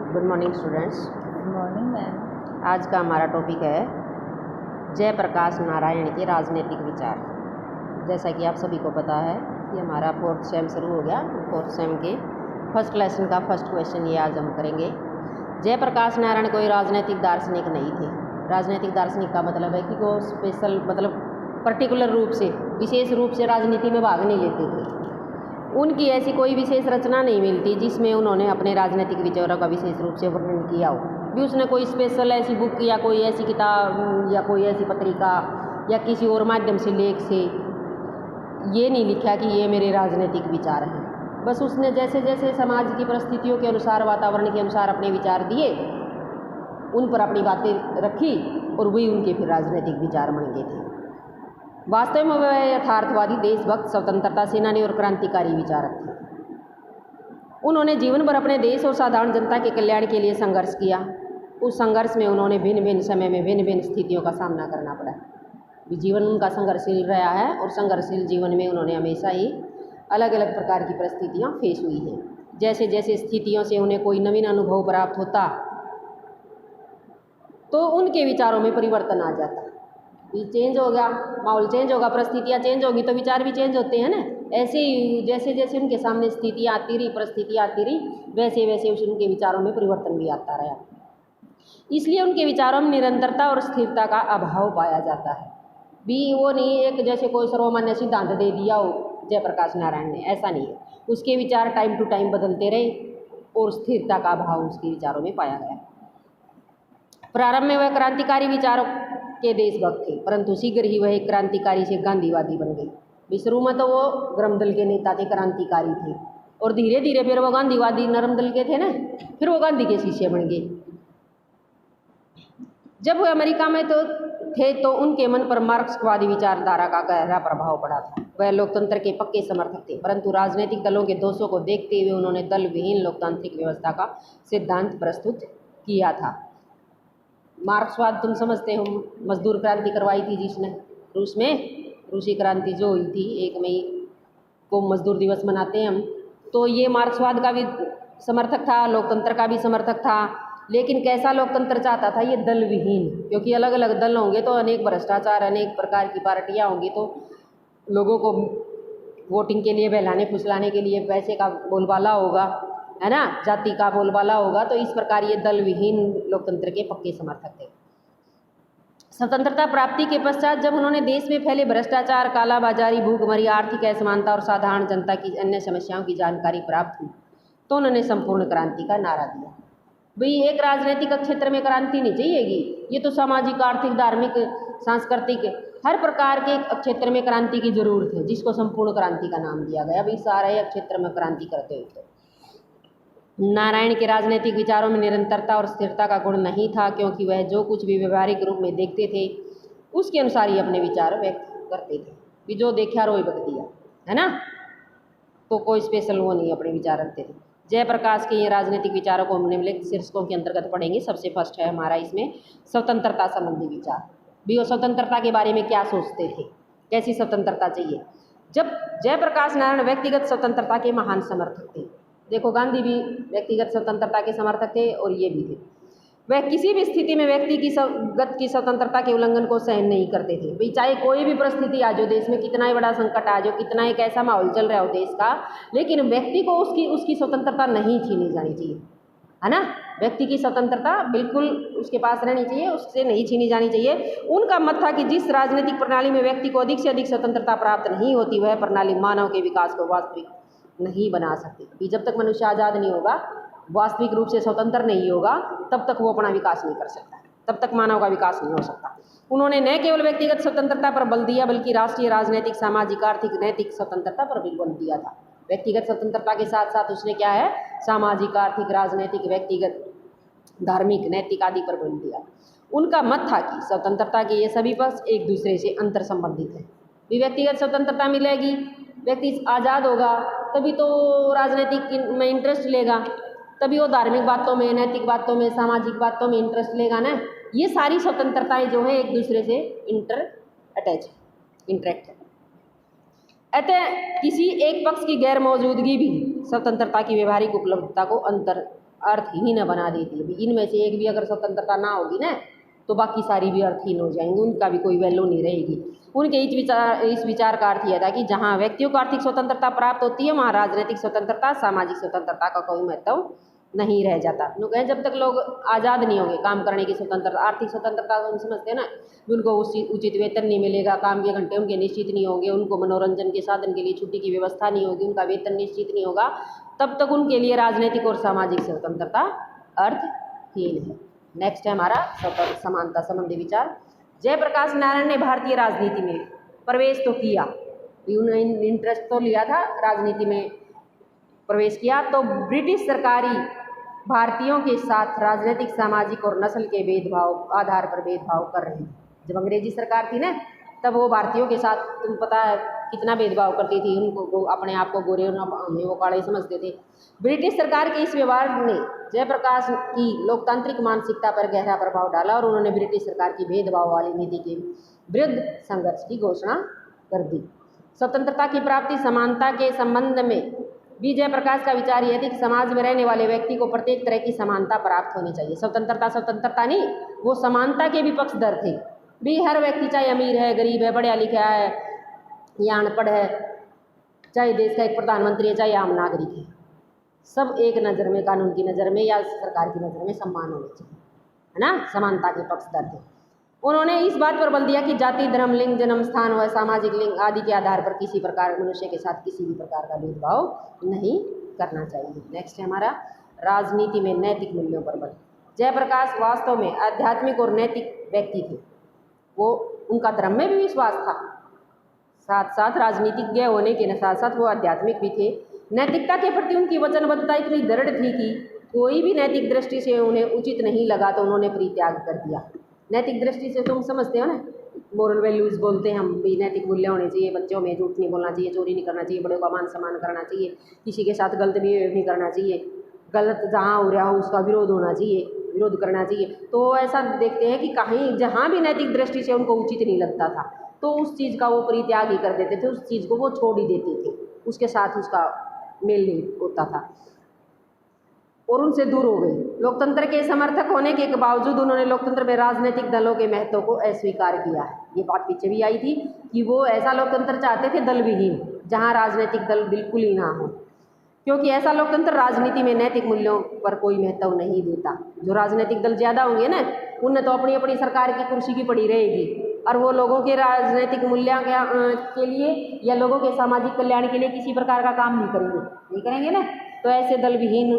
Good morning students. Good morning ma'am. आज का हमारा टॉपिक है जयप्रकाश नारायण के राजनीतिक विचार। जैसा कि आप सभी को पता है कि हमारा 4th सेम शुरू हो गया। 4th सेम के फर्स्ट लेसन का फर्स्ट क्वेश्चन ये आज हम करेंगे। जयप्रकाश नारायण कोई राजनीतिक दार्शनिक नहीं थे। राजनीतिक दार्शनिक का मतलब है कि वो स्पेशल मतलब पर्टिकुलर रूप से विशेष रूप से राजनीति में भाग नहीं लेते थे। उनकी ऐसी कोई विशेष रचना नहीं मिलती जिसमें उन्होंने अपने राजनीतिक विचारों का विशेष रूप से वर्णन किया हो। भी उसने कोई स्पेशल ऐसी बुक या कोई ऐसी किताब या कोई ऐसी पत्रिका या किसी और माध्यम से लेख से ये नहीं लिखा कि ये मेरे राजनीतिक विचार हैं। बस उसने जैसे जैसे समाज की परिस्थितियों के अनुसार, वातावरण के अनुसार अपने विचार दिए, उन पर अपनी बातें रखी और वही उनके फिर राजनीतिक विचार बन गए थे। वास्तव में वह यथार्थवादी, देशभक्त, स्वतंत्रता सेनानी और क्रांतिकारी विचारक थे। उन्होंने जीवन भर अपने देश और साधारण जनता के कल्याण के लिए संघर्ष किया। उस संघर्ष में उन्होंने भिन्न भिन्न समय में भिन्न भिन्न स्थितियों का सामना करना पड़ा। जीवन उनका संघर्षशील रहा है और संघर्षशील जीवन में उन्होंने हमेशा ही अलग अलग प्रकार की परिस्थितियाँ फेस हुई हैं। जैसे जैसे स्थितियों से उन्हें कोई नवीन अनुभव प्राप्त होता तो उनके विचारों में परिवर्तन आ जाता। ये चेंज हो गया, माहौल चेंज होगा, परिस्थितियाँ चेंज होगी तो विचार भी चेंज होते हैं ना। ऐसे ही जैसे जैसे उनके सामने स्थितियाँ आती रही, परिस्थितियाँ आती रही, वैसे वैसे उनके विचारों में परिवर्तन भी आता रहा। इसलिए उनके विचारों में निरंतरता और स्थिरता का अभाव पाया जाता है। भी वो नहीं एक जैसे कोई सर्वमान्य सिद्धांत दे दिया हो जयप्रकाश नारायण ने, ऐसा नहीं है। उसके विचार टाइम टू टाइम बदलते रहे और स्थिरता का अभाव उसके विचारों में पाया गया। प्रारंभ में वह क्रांतिकारी विचारों के देशभक्त थे, परंतु शीघ्र ही वह एक क्रांतिकारी से गांधीवादी बन गए। शुरू में तो वो गर्म दल के नेता थे, क्रांतिकारी थे, और धीरे धीरे फिर वो गांधीवादी नरम दल के थे ना, फिर वो गांधी के शिष्य बन गए। जब वह अमेरिका में तो उनके मन पर मार्क्सवादी विचारधारा का गहरा प्रभाव पड़ा था। वह लोकतंत्र के पक्के समर्थक थे, परंतु राजनीतिक दलों के दोषों को देखते हुए उन्होंने दल विहीन लोकतांत्रिक व्यवस्था का सिद्धांत प्रस्तुत किया था। मार्क्सवाद तुम समझते हो, मजदूर क्रांति करवाई थी जिसने रूस में, रूसी क्रांति जो हुई थी 1 मई को मजदूर दिवस मनाते हैं हम, तो ये मार्क्सवाद का भी समर्थक था, लोकतंत्र का भी समर्थक था। लेकिन कैसा लोकतंत्र चाहता था? ये दल विहीन, क्योंकि अलग अलग दल होंगे तो अनेक भ्रष्टाचार, अनेक प्रकार की पार्टियां होंगी, तो लोगों को वोटिंग के लिए बहलाने फुसलाने के लिए पैसे का बोलबाला होगा, है ना, जाति का बोलबाला होगा। तो इस प्रकार ये दल विहीन लोकतंत्र के पक्के समर्थक थे। स्वतंत्रता प्राप्ति के पश्चात जब उन्होंने देश में फैले भ्रष्टाचार, कालाबाजारी, भूखमरी, आर्थिक असमानता और साधारण जनता की अन्य समस्याओं की जानकारी प्राप्त हुई तो उन्होंने संपूर्ण क्रांति का नारा दिया। भाई एक राजनीतिक क्षेत्र में क्रांति नहीं चाहिएगी, ये तो सामाजिक, आर्थिक, धार्मिक, सांस्कृतिक हर प्रकार के क्षेत्र में क्रांति की जरूरत है, जिसको संपूर्ण क्रांति का नाम दिया गया। भाई सारे क्षेत्र में क्रांति करते हुए तो नारायण के राजनीतिक विचारों में निरंतरता और स्थिरता का गुण नहीं था, क्योंकि वह जो कुछ भी व्यवहारिक रूप में देखते थे उसके अनुसार ही अपने विचार व्यक्त करते थे। भी जो देखा रोई बक दिया, है ना, तो कोई स्पेशल वो नहीं अपने विचार रखते थे। जयप्रकाश के ये राजनीतिक विचारों को हम निम्नलिखित शीर्षकों के अंतर्गत पढ़ेंगे। सबसे फर्स्ट है हमारा इसमें स्वतंत्रता संबंधी विचार। भी वो स्वतंत्रता के बारे में क्या सोचते थे, कैसी स्वतंत्रता चाहिए। जब जयप्रकाश नारायण व्यक्तिगत स्वतंत्रता के महान समर्थक थे। देखो, गांधी भी व्यक्तिगत स्वतंत्रता के समर्थक थे और ये भी थे। वह किसी भी स्थिति में व्यक्ति की की स्वतंत्रता के उल्लंघन को सहन नहीं करते थे। भाई चाहे कोई भी परिस्थिति आ जाओ, देश में कितना ही बड़ा संकट आ जाओ, कितना एक ऐसा माहौल चल रहा हो देश का, लेकिन व्यक्ति को उसकी स्वतंत्रता नहीं छीनी जानी चाहिए, है ना। व्यक्ति की स्वतंत्रता बिल्कुल उसके पास रहनी चाहिए, उससे नहीं छीनी जानी चाहिए। उनका मत था कि जिस राजनीतिक प्रणाली में व्यक्ति को अधिक से अधिक स्वतंत्रता प्राप्त नहीं होती, वह प्रणाली मानव के विकास को वास्तविक नहीं बना सकती। जब तक मनुष्य आज़ाद नहीं होगा, वास्तविक रूप से स्वतंत्र नहीं होगा, तब तक वो अपना विकास नहीं कर सकता, तब तक मानव का विकास नहीं हो सकता। उन्होंने न केवल व्यक्तिगत स्वतंत्रता पर बल दिया, बल्कि राष्ट्रीय, राजनीतिक, सामाजिक, आर्थिक, नैतिक स्वतंत्रता पर भी बल दिया था। व्यक्तिगत स्वतंत्रता के साथ साथ उसने क्या है, सामाजिक, आर्थिक, राजनीतिक, व्यक्तिगत, धार्मिक, नैतिक आदि पर बल दिया। उनका मत था कि स्वतंत्रता के ये सभी पक्ष एक दूसरे से अंतर संबंधित हैं। व्यक्तिगत स्वतंत्रता मिलेगी, व्यक्ति आज़ाद होगा, तभी तो राजनीतिक में इंटरेस्ट लेगा, तभी वो धार्मिक बातों में, नैतिक बातों में, सामाजिक बातों में इंटरेस्ट लेगा ना। ये सारी स्वतंत्रताएं जो है एक दूसरे से इंटरेक्ट है। अतः किसी एक पक्ष की गैर मौजूदगी भी स्वतंत्रता की व्यवहारिक उपलब्धता को अंतर अर्थहीन बना देती है। इनमें से एक भी अगर स्वतंत्रता ना होगी ना तो बाकी सारी भी अर्थहीन हो जाएंगी, उनका भी कोई वैल्यू नहीं रहेगी। उनके इस विचार का अर्थ यह था कि जहाँ व्यक्तियों को आर्थिक स्वतंत्रता प्राप्त होती है वहाँ राजनीतिक स्वतंत्रता, सामाजिक स्वतंत्रता का कोई महत्व नहीं रह जाता। लोग कहें जब तक लोग आज़ाद नहीं होंगे, काम करने की स्वतंत्रता, आर्थिक स्वतंत्रता हम समझते हैं ना, उनको उचित वेतन नहीं मिलेगा, काम के घंटे उनके निश्चित नहीं होंगे, उनको मनोरंजन के साधन के लिए छुट्टी की व्यवस्था नहीं होगी, उनका वेतन निश्चित नहीं होगा, तब तक उनके लिए राजनीतिक और सामाजिक स्वतंत्रता अर्थहीन है। नेक्स्ट है हमारा समानता संबंधी विचार। जयप्रकाश नारायण ने भारतीय राजनीति में प्रवेश तो किया, उन्होंने इंटरेस्ट तो लिया था, राजनीति में प्रवेश किया, तो ब्रिटिश सरकारी भारतीयों के साथ राजनीतिक, सामाजिक और नस्ल के भेदभाव आधार पर भेदभाव कर रही थी। जब अंग्रेजी सरकार थी ना तब वो भारतीयों के साथ तुम पता है कितना भेदभाव करती थी, उनको अपने आप को गोरे हमें वो काले समझते थे। ब्रिटिश सरकार के इस व्यवहार ने जयप्रकाश की लोकतांत्रिक मानसिकता पर गहरा प्रभाव डाला और उन्होंने ब्रिटिश सरकार की भेदभाव वाली नीति के विरुद्ध संघर्ष की घोषणा कर दी। स्वतंत्रता की प्राप्ति, समानता के संबंध में भी जयप्रकाश का विचार यह थी कि समाज में रहने वाले व्यक्ति को प्रत्येक तरह की समानता प्राप्त होनी चाहिए। स्वतंत्रता नहीं, वो समानता के भी पक्षधर थे भी। हर व्यक्ति चाहे अमीर है, गरीब है, पढ़ा लिखा है या अनपढ़ है, चाहे देश का एक प्रधानमंत्री है, चाहे आम नागरिक है, सब एक नज़र में, कानून की नज़र में या सरकार की नज़र में सम्मान होना चाहिए, है ना। समानता के पक्षधर थे। उन्होंने इस बात पर बल दिया कि जाति, धर्म, लिंग, जन्म स्थान व सामाजिक लिंग आदि के आधार पर किसी प्रकार मनुष्य के साथ किसी भी प्रकार का भेदभाव नहीं करना चाहिए। नेक्स्ट है हमारा राजनीति में नैतिक मूल्यों पर बल। जयप्रकाश वास्तव में आध्यात्मिक और नैतिक व्यक्ति थे। वो उनका धर्म में भी विश्वास था, साथ साथ राजनीतिज्ञ होने के साथ साथ वो आध्यात्मिक भी थे। नैतिकता के प्रति उनकी वचनबद्धता इतनी दृढ़ थी कि कोई भी नैतिक दृष्टि से उन्हें उचित नहीं लगा तो उन्होंने परित्याग कर दिया। नैतिक दृष्टि से तुम समझते हो ना, मोरल वैल्यूज़ बोलते हैं हम भी, नैतिक मूल्य होने चाहिए, बच्चों में झूठ नहीं बोलना चाहिए, चोरी नहीं करना चाहिए, बड़ों का मान सम्मान करना चाहिए, किसी के साथ गलत बिहेव नहीं करना चाहिए, गलत जहाँ हो रहा हो उसका विरोध होना चाहिए, विरोध करना चाहिए। तो ऐसा देखते हैं कि कहीं जहाँ भी नैतिक दृष्टि से उनको उचित नहीं लगता था तो उस चीज़ का वो परित्याग ही कर देते थे, उस चीज़ को वो छोड़ ही देते थे, उसके साथ उसका मेल नहीं होता था और उनसे दूर हो गए। लोकतंत्र के समर्थक होने के बावजूद उन्होंने लोकतंत्र में राजनीतिक दलों के महत्व को अस्वीकार किया है। ये बात पीछे भी आई थी कि वो ऐसा लोकतंत्र चाहते थे दल विहीन, जहाँ राजनीतिक दल बिल्कुल ही ना हो, क्योंकि ऐसा लोकतंत्र राजनीति में नैतिक मूल्यों पर कोई महत्व नहीं देता। जो राजनीतिक दल ज़्यादा होंगे ना, उनने तो अपनी अपनी सरकार की कुर्सी की पड़ी रहेगी और वो लोगों के राजनीतिक मूल्यों के लिए या लोगों के सामाजिक कल्याण के लिए किसी प्रकार का काम नहीं करेंगे ना, तो ऐसे दल विहीन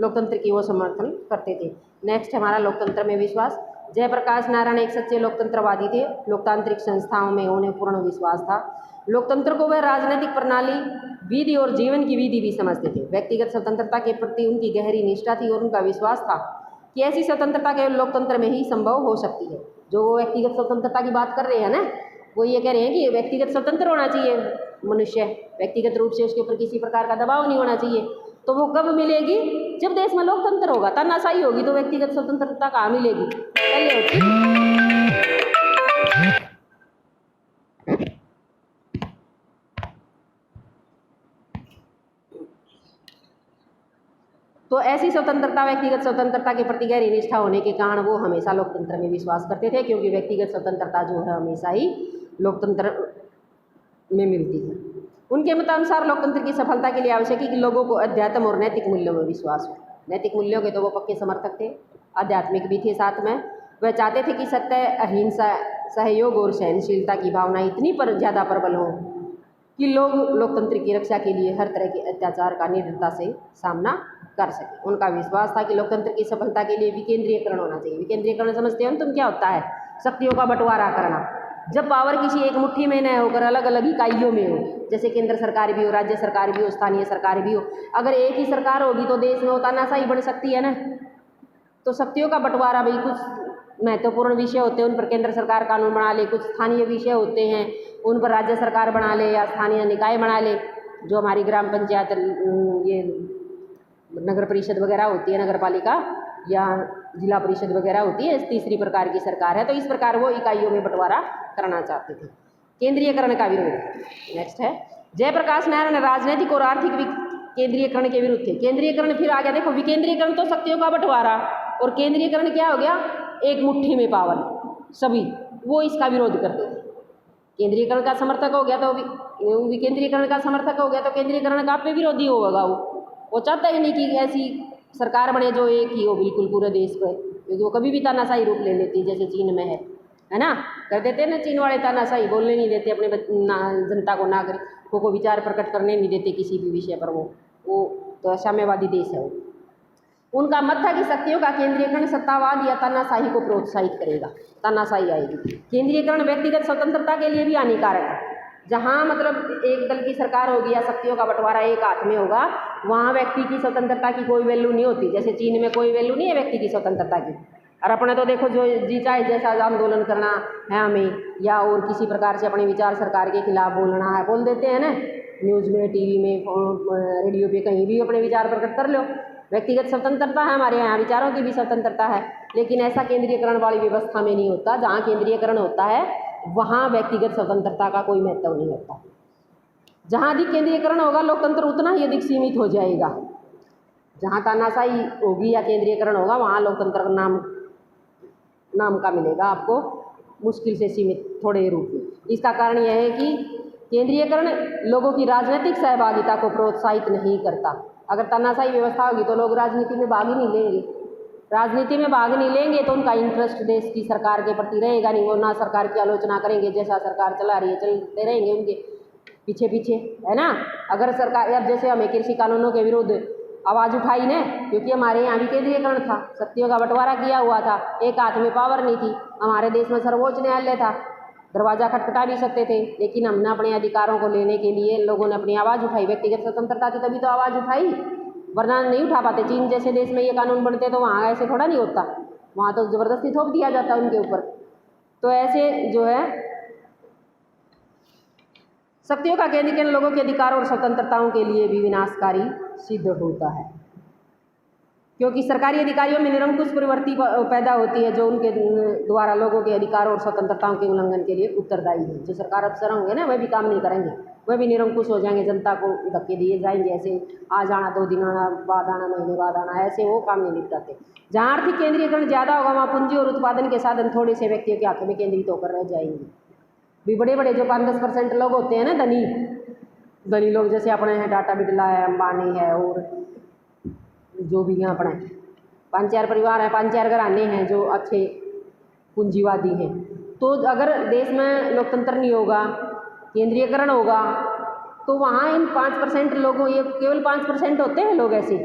लोकतंत्र की वो समर्थन करते थे। नेक्स्ट हमारा लोकतंत्र में विश्वास। जयप्रकाश नारायण एक सच्चे लोकतंत्रवादी थे। लोकतांत्रिक संस्थाओं में उन्हें पूर्ण विश्वास था। लोकतंत्र को वह राजनीतिक प्रणाली, विधि और जीवन की विधि भी समझते थे। व्यक्तिगत स्वतंत्रता के प्रति उनकी गहरी निष्ठा थी और उनका विश्वास था कि ऐसी स्वतंत्रता केवल लोकतंत्र में ही संभव हो सकती है। जो वो व्यक्तिगत स्वतंत्रता की बात कर रहे हैं ना, वो ये कह रहे हैं कि व्यक्तिगत स्वतंत्र होना चाहिए, मनुष्य व्यक्तिगत रूप से उसके ऊपर किसी प्रकार का दबाव नहीं होना चाहिए। तो वो कब मिलेगी? जब देश में लोकतंत्र होगा, तानाशाही होगी तो व्यक्तिगत स्वतंत्रता कहाँ मिलेगी? पहले होती। तो ऐसी स्वतंत्रता, व्यक्तिगत स्वतंत्रता के प्रति गहरी निष्ठा होने के कारण वो हमेशा लोकतंत्र में विश्वास करते थे, क्योंकि व्यक्तिगत स्वतंत्रता जो है हमेशा ही लोकतंत्र में मिलती है। उनके मतानुसार लोकतंत्र की सफलता के लिए आवश्यक है कि लोगों को अध्यात्म और नैतिक मूल्यों में विश्वास हो। नैतिक मूल्यों के तो वो पक्के समर्थक थे, आध्यात्मिक भी थे साथ में। वह चाहते थे कि सत्य, अहिंसा, सहयोग और सहनशीलता की भावना इतनी ज़्यादा प्रबल हो कि लोग लोकतंत्र की रक्षा के लिए हर तरह के अत्याचार का निडरता से सामना कर सके। उनका विश्वास था कि लोकतंत्र की सफलता के लिए विकेंद्रीयकरण होना चाहिए। विकेंद्रीयकरण समझते हो तुम क्या होता है? शक्तियों का बंटवारा करना। जब पावर किसी एक मुट्ठी में न होकर अलग अलग इकाइयों में हो, जैसे केंद्र सरकार भी हो, राज्य सरकार भी हो, स्थानीय सरकार भी हो। अगर एक ही सरकार होगी तो देश में वो तानाशाही बढ़ सकती है ना। तो शक्तियों का बंटवारा भाई, कुछ महत्वपूर्ण विषय होते हैं उन पर केंद्र सरकार कानून बना ले, कुछ स्थानीय विषय होते हैं उन पर राज्य सरकार बना ले या स्थानीय निकाय बना ले। जो हमारी ग्राम पंचायत, ये नगर परिषद वगैरह होती है, नगर पालिका या जिला परिषद वगैरह होती है, तीसरी प्रकार की सरकार है। तो इस प्रकार वो इकाइयों में बंटवारा करना चाहते थे, केंद्रीयकरण का विरोध। नेक्स्ट है जयप्रकाश नारायण राजनीतिक और आर्थिक केंद्रीयकरण के विरुद्ध थे। केंद्रीयकरण फिर आ गया, देखो विकेंद्रीकरण तो शक्तियों का बंटवारा, और केंद्रीयकरण क्या हो गया, एक मुट्ठी में पावर सभी, वो इसका विरोध करते थे। केंद्रीयकरण का समर्थक हो गया तो विकेंद्रीकरण का समर्थक हो गया तो केंद्रीयकरण का पे विरोधी होगा। वो चाहता ही नहीं कि ऐसी सरकार बने जो एक ही हो बिल्कुल पूरे देश पर, क्योंकि वो कभी भी तानाशाही रूप ले लेती है, जैसे चीन में है ना, कर देते हैं ना चीन वाले तानाशाही, बोलने नहीं देते अपने जनता को, नागरिकों को विचार प्रकट करने नहीं देते किसी भी विषय पर। वो तो साम्यवादी देश है। उनका मत था कि शक्तियों का केंद्रीयकरण सत्तावाद या तानाशाही को प्रोत्साहित करेगा, तानाशाही आएगी। केंद्रीयकरण व्यक्तिगत स्वतंत्रता के लिए भी हानिकारक है। जहाँ मतलब एक दल की सरकार होगी या शक्तियों का बंटवारा एक हाथ में होगा, वहाँ व्यक्ति की स्वतंत्रता की कोई वैल्यू नहीं होती। जैसे चीन में कोई वैल्यू नहीं है व्यक्ति की स्वतंत्रता की। और अपने तो देखो जो जी चाहे जैसा आंदोलन करना है हमें, या और किसी प्रकार से अपने विचार सरकार के खिलाफ बोलना है, बोल देते हैं ना, न्यूज़ में, टीवी में, रेडियो पे, कहीं भी अपने विचार प्रकट कर लो। व्यक्तिगत स्वतंत्रता है हमारे यहाँ, विचारों की भी स्वतंत्रता है, लेकिन ऐसा केंद्रीयकरण वाली व्यवस्था में नहीं होता। जहाँ केंद्रीयकरण होता है वहाँ व्यक्तिगत स्वतंत्रता का कोई महत्व नहीं होता। जहाँ अधिक केंद्रीयकरण होगा लोकतंत्र उतना ही अधिक सीमित हो जाएगा। जहाँ तानाशाही होगी या केंद्रीयकरण होगा वहाँ लोकतंत्र नाम का मिलेगा आपको, मुश्किल से सीमित थोड़े रूप में। इसका कारण यह है कि केंद्रीयकरण लोगों की राजनीतिक सहभागिता को प्रोत्साहित नहीं करता। अगर तानाशाही व्यवस्था होगी तो लोग राजनीति में भाग ही नहीं लेंगे। राजनीति में भाग नहीं लेंगे तो उनका इंटरेस्ट देश की सरकार के प्रति रहेगा नहीं। वो ना सरकार की आलोचना करेंगे, जैसा सरकार चला रही है चलते रहेंगे उनके पीछे पीछे, है ना। अगर सरकार, अब जैसे हमें कृषि कानूनों के विरुद्ध आवाज़ उठाई ने, क्योंकि हमारे यहाँ भी केंद्रीयकरण था, शक्तियों का बंटवारा किया हुआ था, एक हाथ में पावर नहीं थी। हमारे देश में सर्वोच्च न्यायालय था, दरवाज़ा खटखटा भी सकते थे, लेकिन हमने अपने अधिकारों को लेने के लिए लोगों ने अपनी आवाज़ उठाई। व्यक्तिगत स्वतंत्रता थी तभी तो आवाज़ उठाई, वरना नहीं उठा पाते। चीन जैसे देश में ये कानून बनते तो वहाँ ऐसे थोड़ा नहीं होता, वहाँ तो ज़बरदस्ती थोप दिया जाता उनके ऊपर। तो ऐसे जो है शक्तियों का केंद्रीकरण लोगों के अधिकारों और स्वतंत्रताओं के लिए भी विनाशकारी सिद्ध होता है, क्योंकि सरकारी अधिकारियों में निरंकुश प्रवृत्ति पैदा होती है जो उनके द्वारा लोगों के अधिकारों और स्वतंत्रताओं के उल्लंघन के लिए उत्तरदायी है। जो सरकार अफसर होंगे ना, वह भी काम नहीं करेंगे, वह भी निरंकुश हो जाएंगे, जनता को धक्के दिए जाएंगे, ऐसे आज आना 2 दिन बाद आना, महीने बाद आना, ऐसे वो काम नहीं निपटाते। जहाँ आर्थिक केंद्रीकरण ज़्यादा होगा वहाँ पूंजी और उत्पादन के साधन थोड़े से व्यक्तियों के हाथों में केंद्रित होकर रह जाएंगे। भी बड़े बड़े जो 5-10% लोग होते हैं ना, धनी लोग, जैसे अपने हैं टाटा बिरला है, अंबानी है, और जो भी हैं अपने 5-4 परिवार हैं, 5-4 घराने हैं जो अच्छे पूंजीवादी हैं। तो अगर देश में लोकतंत्र नहीं होगा, केंद्रीयकरण होगा, तो वहाँ इन 5% लोगों, ये केवल 5% होते हैं लोग ऐसे,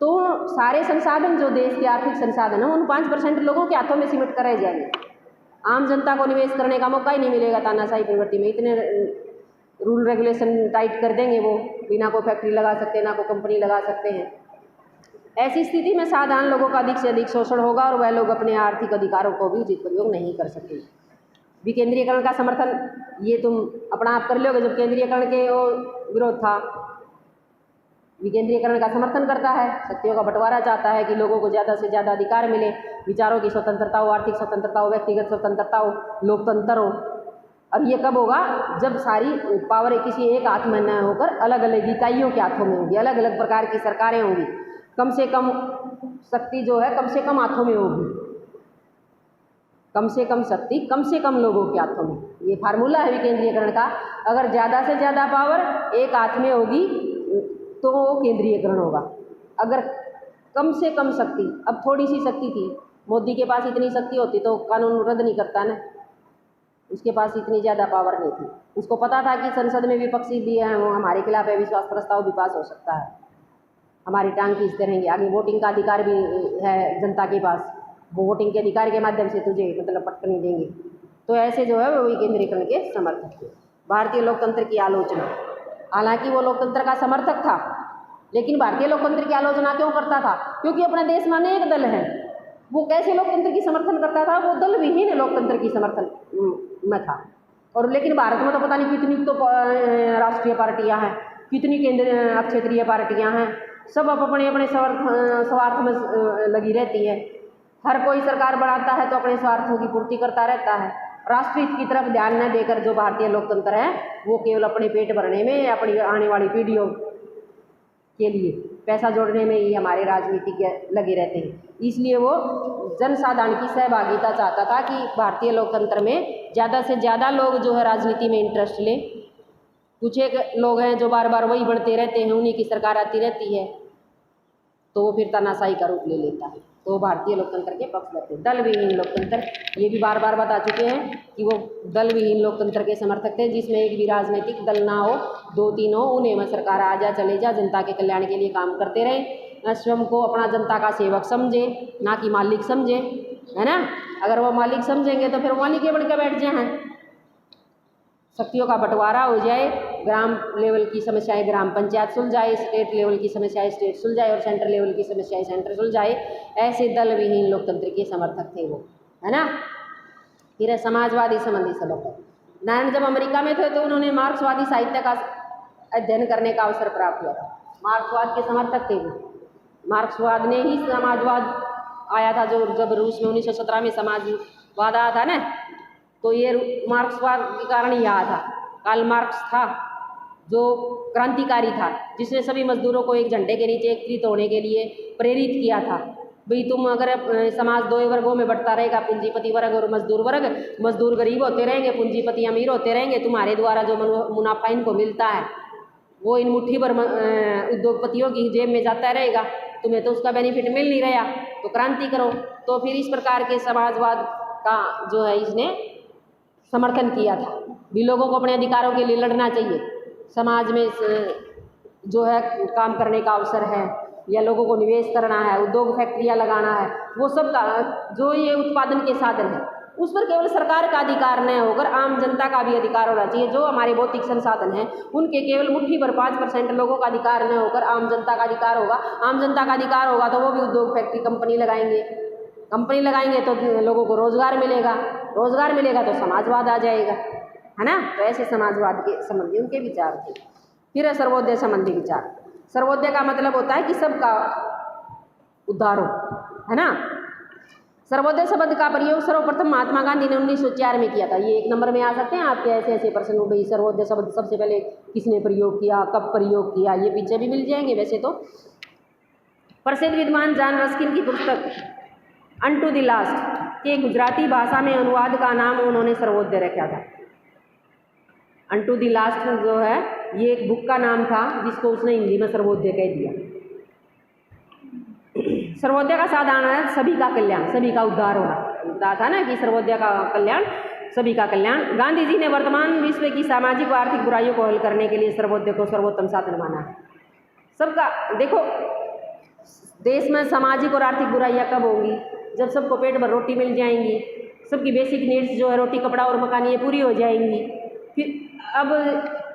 तो सारे संसाधन जो देश के आर्थिक संसाधन हैं उन 5% लोगों के हाथों में सिमट कर रह जाएंगे। आम जनता को निवेश करने का मौका ही नहीं मिलेगा। तानाशाही प्रवृत्ति में इतने रूल रेगुलेशन टाइट कर देंगे, वो बिना कोई फैक्ट्री लगा सकते, ना कोई कंपनी लगा सकते हैं। ऐसी स्थिति में साधारण लोगों का अधिक से अधिक शोषण होगा और वह लोग अपने आर्थिक अधिकारों को भी उचित प्रयोग नहीं कर सकेंगे। विकेंद्रीयकरण का समर्थन ये तुम अपना आप कर लोगे। जब केंद्रीयकरण के वो विरोध था, विकेंद्रीयकरण का समर्थन करता है, शक्तियों का बंटवारा चाहता है कि लोगों को ज़्यादा से ज़्यादा अधिकार मिले, विचारों की स्वतंत्रता हो, आर्थिक स्वतंत्रता हो, व्यक्तिगत स्वतंत्रता हो, लोकतंत्र हो। और ये कब होगा? जब सारी पावर किसी एक हाथ में न होकर अलग अलग इकाइयों के हाथों में होगी, अलग अलग प्रकार की सरकारें होंगी, कम से कम शक्ति जो है कम से कम हाथों में होगी, कम से कम शक्ति कम से कम लोगों के हाथों में। ये फार्मूला है विकेंद्रीयकरण का। अगर ज़्यादा से ज़्यादा पावर एक हाथ में होगी तो वो केंद्रीयकरण होगा। अगर कम से कम शक्ति, अब थोड़ी सी शक्ति थी, मोदी के पास इतनी शक्ति होती तो कानून रद्द नहीं करता ना, उसके पास इतनी ज़्यादा पावर नहीं थी। उसको पता था कि संसद में विपक्षी भी हैं, वो हमारे खिलाफ अविश्वास प्रस्ताव भी पास हो सकता है, हमारी टांग खींचते रहेंगे। आगे वोटिंग का अधिकार भी है जनता के पास, वो वोटिंग के अधिकार के माध्यम से तुझे मतलब पटकनी देंगे। तो ऐसे जो है वो विकेंद्रीकरण के समर्थक थे। भारतीय लोकतंत्र की आलोचना, हालांकि वो लोकतंत्र का समर्थक था, लेकिन भारतीय लोकतंत्र की आलोचना क्यों करता था? क्योंकि अपने देश में अनेक दल हैं। वो कैसे लोकतंत्र की समर्थन करता था? वो दल विहीन लोकतंत्र की समर्थन में था। और लेकिन भारत में तो पता नहीं कितनी तो राष्ट्रीय पार्टियां हैं, कितनी केंद्रीय क्षेत्रीय पार्टियां हैं, सब अपने अपने स्वार्थ में लगी रहती है। हर कोई सरकार बनाता है तो अपने स्वार्थों की पूर्ति करता रहता है। राष्ट्र हित की तरफ ध्यान न देकर जो भारतीय लोकतंत्र है वो केवल अपने पेट भरने में, अपनी आने वाली पीढ़ियों के लिए पैसा जोड़ने में ही हमारे राजनीतिज्ञ लगे रहते हैं। इसलिए वो जनसाधारण की सहभागिता चाहता था कि भारतीय लोकतंत्र में ज़्यादा से ज़्यादा लोग जो है राजनीति में इंटरेस्ट लें। कुछ एक लोग हैं जो बार बार वही बढ़ते रहते हैं, उन्हीं की सरकार आती रहती है, तो वो फिर तानाशाही का रूप ले लेता है। तो भारतीय लोकतंत्र के पक्ष लेते हैं। दल विहीन लोकतंत्र, ये भी बार बार बता चुके हैं कि वो दल विहीन लोकतंत्र के समर्थक थे, जिसमें एक भी राजनीतिक दल ना हो, 2-3 हो, उन्हें में सरकार आ जा चले जा, जनता के कल्याण के लिए काम करते रहे, स्वयं को अपना जनता का सेवक समझे, ना कि मालिक समझे, है ना। अगर वो मालिक समझेंगे तो फिर मालिक के बढ़ के बैठ जाए, शक्तियों का बंटवारा हो जाए, ग्राम लेवल की समस्याएं ग्राम पंचायत सुलझाए, स्टेट लेवल की समस्याएं स्टेट सुलझाए और सेंटर लेवल की समस्याएं सेंटर सुलझाए। ऐसे दल विहीन लोकतंत्र के समर्थक थे वो, है ना। फिर समाजवादी संबंधी सबक, नारायण जब अमेरिका में थे तो उन्होंने मार्क्सवादी साहित्य का अध्ययन करने का अवसर प्राप्त किया था। मार्क्सवाद के समर्थक थे वो। मार्क्सवाद ने ही समाजवाद आया था, जो जब रूस में 1917 में समाजवाद आया था ना, तो ये मार्क्सवाद के कारण ही आया था। कार्ल मार्क्स था जो क्रांतिकारी था, जिसने सभी मजदूरों को एक झंडे के नीचे एकत्रित होने के लिए प्रेरित किया था। भाई तुम अगर समाज 2 वर्गों में बढ़ता रहेगा, पूंजीपति वर्ग और मजदूर वर्ग, मजदूर गरीब होते रहेंगे, पूंजीपति अमीर होते रहेंगे, तुम्हारे द्वारा जो मुनाफा इनको मिलता है वो इन मुट्ठी भर उद्योगपतियों की जेब में जाता रहेगा, तुम्हें तो उसका बेनिफिट मिल नहीं रहा, तो क्रांति करो। तो फिर इस प्रकार के समाजवाद का जो है इसने समर्थन किया था। भी लोगों को अपने अधिकारों के लिए लड़ना चाहिए, समाज में जो है काम करने का अवसर है, या लोगों को निवेश करना है, उद्योग फैक्ट्रियाँ लगाना है, वो सब का जो ये उत्पादन के साधन है उस पर केवल सरकार का अधिकार न होकर आम जनता का भी अधिकार होना चाहिए। जो हमारे भौतिक संसाधन हैं उनके केवल मुट्ठी भर 5% लोगों का अधिकार न होकर आम जनता का अधिकार होगा। आम जनता का अधिकार होगा तो वो भी उद्योग फैक्ट्री कंपनी लगाएंगे तो लोगों को रोजगार मिलेगा, रोजगार मिलेगा तो समाजवाद आ जाएगा, है ना। तो ऐसे समाजवाद के संबंधी उनके विचार थे। फिर है सर्वोदय संबंधी विचार। सर्वोदय का मतलब होता है कि सबका उद्धार हो, है ना। सर्वोदय शब्द का प्रयोग सर्वप्रथम महात्मा गांधी ने 1904 में किया था। ये 1 नंबर में आ सकते हैं आपके ऐसे प्रश्न, भाई सर्वोदय शब्द सबसे पहले किसने प्रयोग किया, कब प्रयोग किया, ये पीछे भी मिल जाएंगे वैसे तो। प्रसिद्ध विद्वान जॉन रस्किन की पुस्तक अनटू द लास्ट के गुजराती भाषा में अनुवाद का नाम उन्होंने सर्वोदय रखा था। अनटू द लास्ट जो है ये एक बुक का नाम था, जिसको उसने हिंदी में सर्वोदय कह दिया। सर्वोदय का साधारण है सभी का कल्याण, सभी का उद्धार होना था ना, कि सर्वोदय का कल्याण, सभी का कल्याण। गांधी जी ने वर्तमान विश्व की सामाजिक व आर्थिक बुराइयों को हल करने के लिए सर्वोदय को सर्वोत्तम साधन माना है। सबका देखो, देश में सामाजिक और आर्थिक बुराइयां कब होंगी, जब सबको पेट भर रोटी मिल जाएंगी, सबकी बेसिक नीड्स जो है रोटी कपड़ा और मकान ये पूरी हो जाएंगी। फिर अब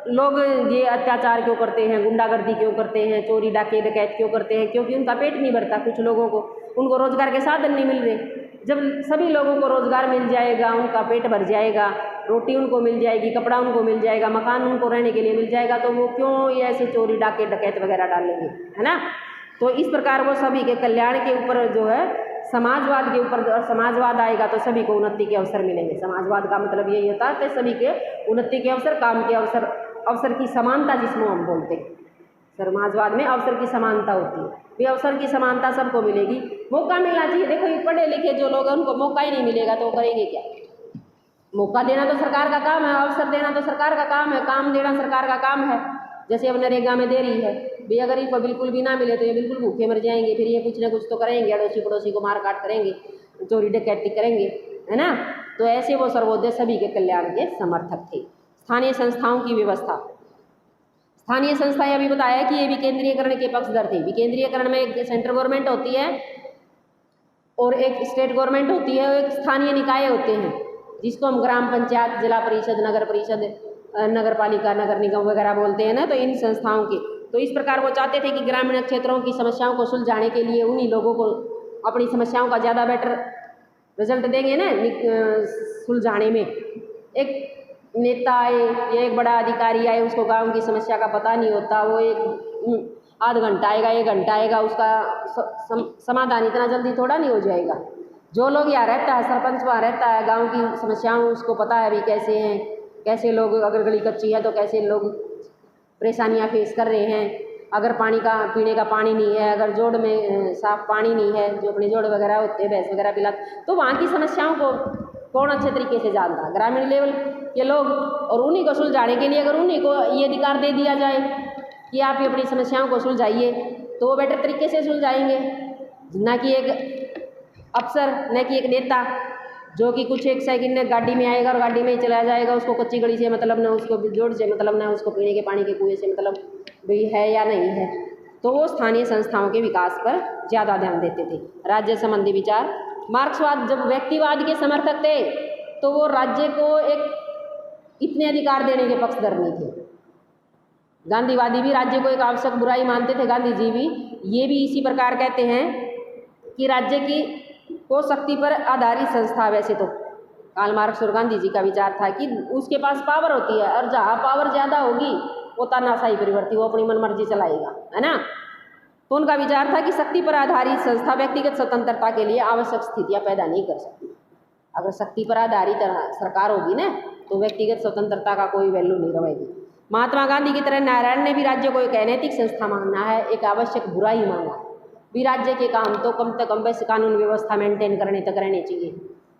लोग ये अत्याचार क्यों करते हैं, गुंडागर्दी क्यों करते हैं, चोरी डाके डकैत क्यों करते हैं, क्योंकि उनका पेट नहीं भरता। कुछ लोगों को उनको रोजगार के साधन नहीं मिल रहे। जब सभी लोगों को रोजगार मिल जाएगा, उनका पेट भर जाएगा, रोटी उनको मिल जाएगी, कपड़ा उनको मिल जाएगा, मकान उनको रहने के लिए मिल जाएगा, तो वो क्यों ये ऐसे चोरी डाके डकैत वगैरह डालेंगे, है ना। तो इस प्रकार वो सभी के कल्याण के ऊपर जो है समाजवाद के ऊपर, समाजवाद आएगा तो सभी को उन्नति के अवसर मिलेंगे। समाजवाद का मतलब यही होता है कि सभी के उन्नति के अवसर, काम के अवसर, अवसर की समानता जिसको हम बोलते हैं। समाजवाद में अवसर की समानता होती है, वे अवसर की समानता सबको मिलेगी। मौका मिलना चाहिए। देखो ये पढ़े लिखे जो लोग हैं उनको मौका ही नहीं मिलेगा तो वो करेंगे क्या। मौका देना तो सरकार का काम है, अवसर देना तो सरकार का काम है, काम देना सरकार का काम है। जैसे अब नरेगा में दे रही है भी, अगर इनको बिल्कुल भी ना मिले तो ये बिल्कुल भूखे मर जाएंगे। फिर ये कुछ ना कुछ तो करेंगे, अड़ोसी पड़ोसी को मार काट करेंगे, चोरी डकैती करेंगे, है ना। तो ऐसे वो सर्वोदय सभी के कल्याण के समर्थक थे। स्थानीय संस्थाओं की व्यवस्था। स्थानीय संस्थाएं अभी बताया कि ये विकेंद्रीयकरण के पक्षधर थे। विकेंद्रीयकरण में एक सेंट्रल गवर्नमेंट होती है और एक स्टेट गवर्नमेंट होती है, और एक स्थानीय निकाय होते हैं जिसको हम ग्राम पंचायत, जिला परिषद, नगर परिषद, नगर पालिका, नगर निगम वगैरह बोलते हैं ना। तो इन संस्थाओं के, तो इस प्रकार वो चाहते थे कि ग्रामीण क्षेत्रों की समस्याओं को सुलझाने के लिए उन्हीं लोगों को अपनी समस्याओं का ज़्यादा बेटर रिजल्ट देंगे ना सुलझाने में। एक नेता आए या एक बड़ा अधिकारी आए, उसको गांव की समस्या का पता नहीं होता, वो एक आध घंटा आएगा, 1 घंटा आएगा, उसका समाधान इतना जल्दी थोड़ा नहीं हो जाएगा। जो लोग यहाँ रहता है, सरपंच वहाँ रहता है, गांव की समस्याओं उसको पता है भी कैसे हैं, कैसे लोग, अगर गली कच्ची है तो कैसे लोग परेशानियाँ फेस कर रहे हैं, अगर पानी का पीने का पानी नहीं है, अगर जोड़ में साफ पानी नहीं है, जो अपने जोड़ वगैरह होते हैं भैंस वगैरह पिला, तो वहाँ की समस्याओं को कौन अच्छे तरीके से जानता है? ग्रामीण लेवल के लोग। और उन्हीं को सुलझाने के लिए अगर उन्हीं को ये अधिकार दे दिया जाए कि आप ही अपनी समस्याओं को सुलझाइए, तो वो बेटर तरीके से सुलझाएंगे, ना कि एक अफसर, न कि एक नेता जो कि कुछ एक सेकंड गाड़ी में आएगा और गाड़ी में ही चला जाएगा, उसको कच्ची गली से मतलब न, उसको जोड़ से मतलब न, उसको पीने के पानी के कुएँ से मतलब भी है या नहीं है। तो वो स्थानीय संस्थाओं के विकास पर ज़्यादा ध्यान देते थे। राज्य संबंधी विचार, मार्क्सवाद जब व्यक्तिवाद के समर्थक थे तो वो राज्य को एक इतने अधिकार देने के पक्षधर नहीं थे। गांधीवादी भी राज्य को एक आवश्यक बुराई मानते थे, गांधी जी भी ये भी इसी प्रकार कहते हैं कि राज्य की को शक्ति पर आधारित संस्था। वैसे तो कार्ल मार्क्स और गांधी जी का विचार था कि उसके पास पावर होती है और जहाँ पावर ज़्यादा होगी वो तानाशाही परिवर्ती, वो अपनी मनमर्जी चलाएगा, है ना। तो उनका विचार था कि शक्ति पर आधारित संस्था व्यक्तिगत स्वतंत्रता के लिए आवश्यक स्थितियाँ पैदा नहीं कर सकती। अगर शक्ति पर आधारित सरकार होगी ना तो व्यक्तिगत स्वतंत्रता का कोई वैल्यू नहीं रहेगी। महात्मा गांधी की तरह नारायण ने भी राज्य को एक अनैतिक संस्था माना है, एक आवश्यक बुराई माना है। भी राज्य के काम तो कम से कम वैसे कानून व्यवस्था मेंटेन करने तक रहने चाहिए।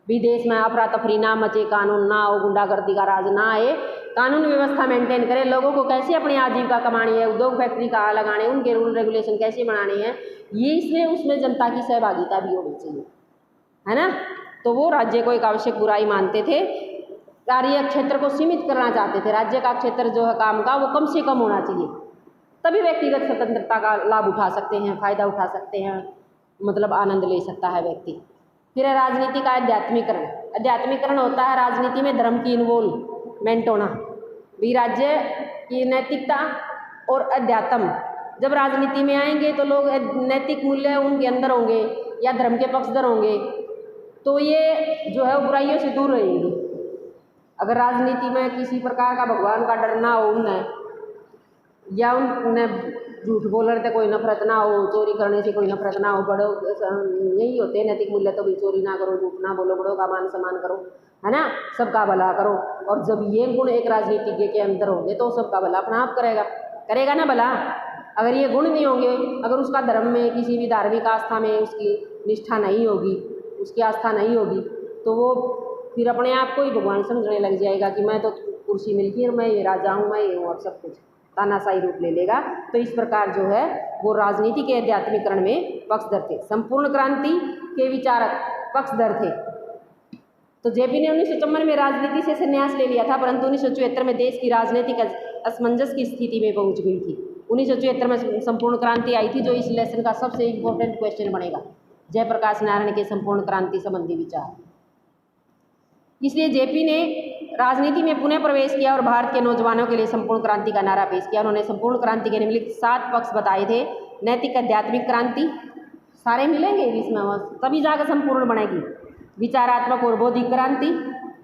भी देश में अफरा तफरी ना मचे, कानून ना हो, गुंडागर्दी का राज ना आए, कानून व्यवस्था मेंटेन करें, लोगों को कैसे अपनी आजीविका कमानी है, उद्योग फैक्ट्री कहाँ लगाने, उनके रूल रेगुलेशन कैसे बनाने हैं, ये इसमें उसमें जनता की सहभागिता भी होनी चाहिए, है ना। तो वो राज्य को एक आवश्यक बुराई मानते थे। कार्य क्षेत्र को सीमित करना चाहते थे। राज्य का क्षेत्र जो है काम का वो कम से कम होना चाहिए, तभी व्यक्तिगत स्वतंत्रता का लाभ उठा सकते हैं, फायदा उठा सकते हैं, मतलब आनंद ले सकता है व्यक्ति। फिर है राजनीति का आध्यात्मिकरण। आध्यात्मिकरण होता है राजनीति में धर्म की इन्वॉल्वमेंट होना। भी राज्य की नैतिकता और अध्यात्म जब राजनीति में आएंगे तो लोग नैतिक मूल्य उनके अंदर होंगे या धर्म के पक्षधर होंगे, तो ये जो है वो बुराइयों से दूर रहेंगे। अगर राजनीति में किसी प्रकार का भगवान का डर ना हो उन्हें, या उन्हें झूठ बोलने से कोई नफरत ना हो, चोरी करने से कोई नफरत ना हो, बड़ों यही होते हैं नैतिक मूल्य, तो भी चोरी ना करो, झूठ ना बोलो, बड़ों का मान सम्मान करो, है ना, सबका भला करो। और जब ये गुण एक राजनीतिज्ञ के अंदर होंगे तो सबका भला अपना आप करेगा ना भला। अगर ये गुण नहीं होंगे, अगर उसका धर्म में किसी भी धार्मिक आस्था में उसकी निष्ठा नहीं होगी, उसकी आस्था नहीं होगी, तो वो फिर अपने आप को ही भगवान समझने लग जाएगा कि मैं तो कुर्सी मिलती है, मैं ये राजा हूँ, मैं ये हूँ, अब सब कुछ तानाशाही रूप ले लेगा। तो इस प्रकार जो है वो राजनीति के आध्यात्मिकरण में पक्षधर थे। संपूर्ण क्रांति के विचारक पक्षधर थे। तो जेपी ने 1954 में राजनीति से संन्यास ले लिया था, परंतु 1974 में देश की राजनीतिक असमंजस की स्थिति में पहुंच गई थी। 1974 में संपूर्ण क्रांति आई थी, जो इस लेसन का सबसे इम्पोर्टेंट क्वेश्चन बनेगा, जयप्रकाश नारायण के संपूर्ण क्रांति संबंधी विचार। इसलिए जेपी ने राजनीति में पुनः प्रवेश किया और भारत के नौजवानों के लिए संपूर्ण क्रांति का नारा पेश किया। उन्होंने संपूर्ण क्रांति के निम्नलिखित 7 पक्ष बताए थे। नैतिक आध्यात्मिक क्रांति, सारे मिलेंगे इसमें, तभी जाकर संपूर्ण बनेगी। विचारात्मक और बौद्धिक क्रांति,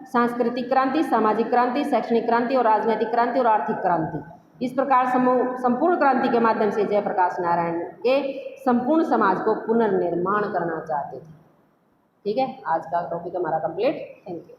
सांस्कृतिक क्रांति, सामाजिक क्रांति, शैक्षणिक क्रांति और राजनीतिक क्रांति और आर्थिक क्रांति। इस प्रकार संपूर्ण क्रांति के माध्यम से जयप्रकाश नारायण के संपूर्ण समाज को पुनर्निर्माण करना चाहते थे। ठीक है, आज का टॉपिक हमारा कंप्लीट। Thank you.